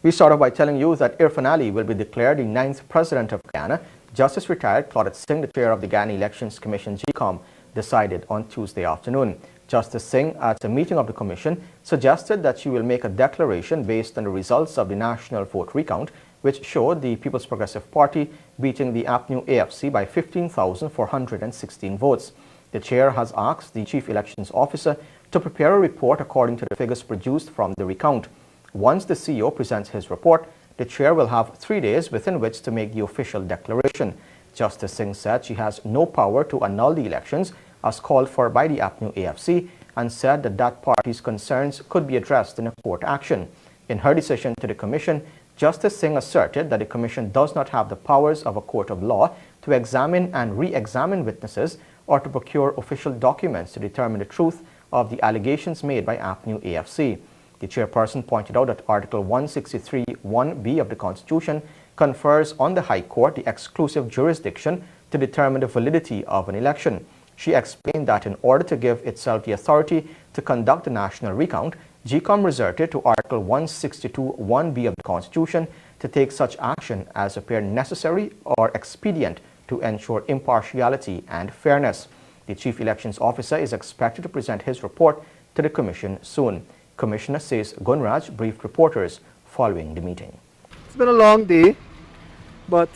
We start off by telling you that Irfan Ali will be declared the 9th President of Guyana. Justice retired Claudette Singh, the chair of the Guyana Elections Commission GECOM, decided on Tuesday afternoon. Justice Singh, at a meeting of the Commission, suggested that she will make a declaration based on the results of the national vote recount, which showed the People's Progressive Party beating the APNU AFC by 15,416 votes. The chair has asked the Chief Elections Officer to prepare a report according to the figures produced from the recount. Once the CEO presents his report, the chair will have 3 days within which to make the official declaration. Justice Singh said she has no power to annul the elections as called for by the APNU AFC, and said that that party's concerns could be addressed in a court action. In her decision to the Commission, Justice Singh asserted that the Commission does not have the powers of a court of law to examine and re-examine witnesses or to procure official documents to determine the truth of the allegations made by APNU AFC. The chairperson pointed out that Article 163(1)(b) of the Constitution confers on the High Court the exclusive jurisdiction to determine the validity of an election. She explained that in order to give itself the authority to conduct the national recount, GECOM resorted to Article 162(1)(b) of the Constitution to take such action as appeared necessary or expedient to ensure impartiality and fairness. The Chief Elections Officer is expected to present his report to the Commission soon. Commissioner Says Gunraj briefed reporters following the meeting. It's been a long day, but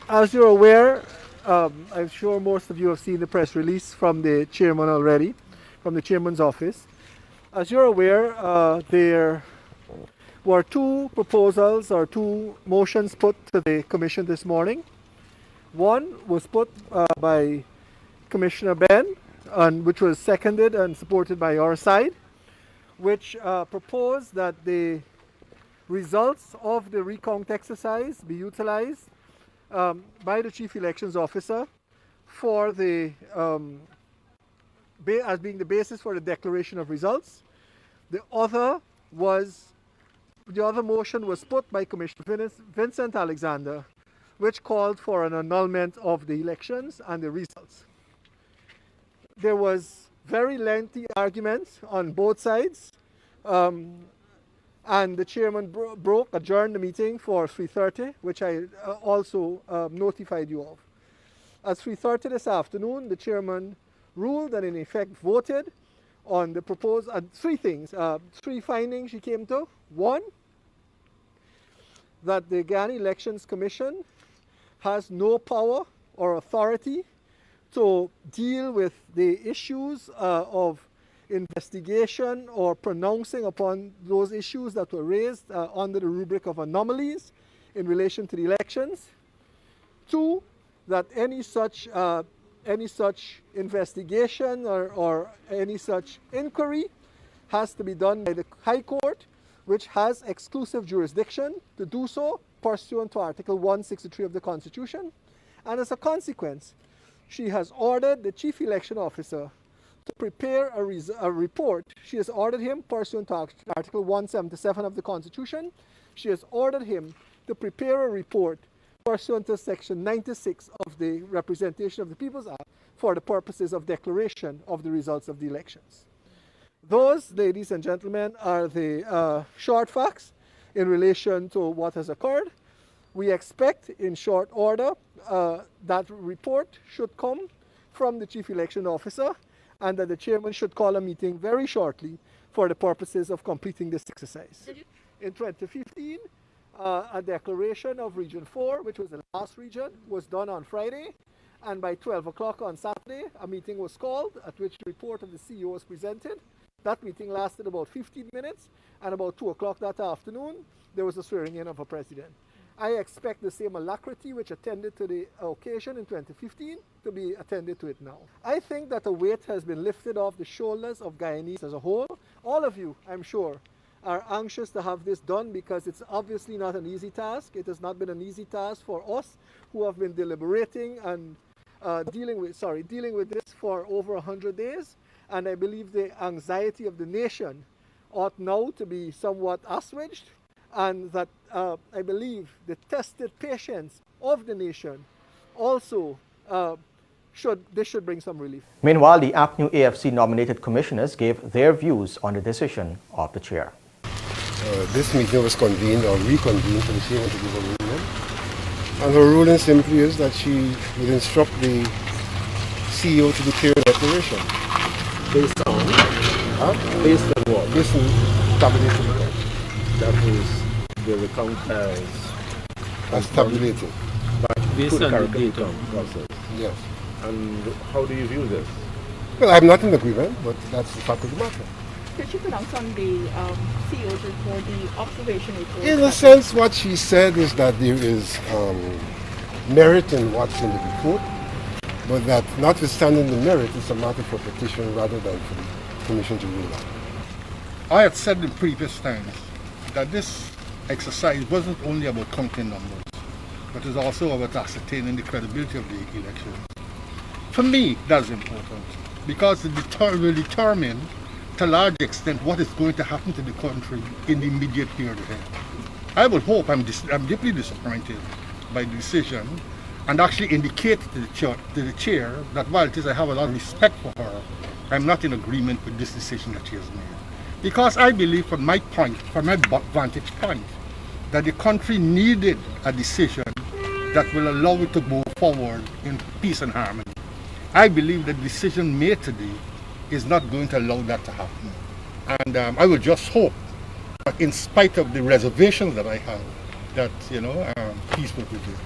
as you're aware, I'm sure most of you have seen the press release from the chairman already, from the chairman's office. As you're aware, there were two proposals or two motions put to the Commission this morning. One was put by Commissioner Ben, which was seconded and supported by our side, which proposed that the results of the recount exercise be utilized by the Chief Elections Officer for the as being the basis for the declaration of results. The other motion was put by Commissioner Vincent Alexander, which called for an annulment of the elections and the results. There was very lengthy arguments on both sides, and the chairman adjourned the meeting for 3:30, which I also notified you of. At 3:30 this afternoon, the chairman ruled and in effect voted on the proposed three things, three findings she came to. One, that the Guyana Elections Commission has no power or authority to deal with the issues of investigation or pronouncing upon those issues that were raised under the rubric of anomalies in relation to the elections. Two, that any such investigation or any such inquiry has to be done by the High Court, which has exclusive jurisdiction to do so pursuant to Article 163 of the Constitution. And as a consequence, she has ordered the Chief Election Officer to prepare a report. She has ordered him, pursuant to Article 177 of the Constitution, she has ordered him to prepare a report pursuant to Section 96 of the Representation of the People's Act for the purposes of declaration of the results of the elections. Those, ladies and gentlemen, are the short facts in relation to what has occurred. We expect in short order that report should come from the Chief Election Officer, and that the chairman should call a meeting very shortly for the purposes of completing this exercise. In 2015, a declaration of Region 4, which was the last region, was done on Friday, and by 12 o'clock on Saturday, a meeting was called at which the report of the CEO was presented. That meeting lasted about 15 minutes, and about 2 o'clock that afternoon, there was a swearing in of a president. I expect the same alacrity which attended to the occasion in 2015 to be attended to it now. I think that a weight has been lifted off the shoulders of Guyanese as a whole. All of you, I'm sure, are anxious to have this done because it's obviously not an easy task. It has not been an easy task for us who have been deliberating and dealing with this for over 100 days. And I believe the anxiety of the nation ought now to be somewhat assuaged, and that I believe the tested patience of the nation also should bring some relief. Meanwhile, the APNU AFC nominated commissioners gave their views on the decision of the chair. this meeting was convened or reconvened and she wanted to give a ruling. And her ruling simply is that she would instruct the CEO to declare a declaration. Based on? Based on what? Based on tabulated account. That is the account As tabulated. based on the data process. Yes. And how do you view this? Well, I'm not in agreement, but that's the fact of the matter. Could you pronounce on the CEO's report, the observation report? In a sense, what she said is that there is merit in what's in the report, but that notwithstanding the merit, it's a matter for petition rather than for the Commission to rule on. I had said in previous times that this exercise wasn't only about counting numbers, but it's also about ascertaining the credibility of the elections. For me, that's important because it will determine to a large extent what is going to happen to the country in the immediate period ahead. I would hope, I'm deeply disappointed by the decision and actually indicate to the chair that while it is I have a lot of respect for her, I'm not in agreement with this decision that she has made. Because I believe from my vantage point, that the country needed a decision that will allow it to move forward in peace and harmony. I believe the decision made today is not going to allow that to happen. And I will just hope that in spite of the reservations that I have, that, peace will prevail.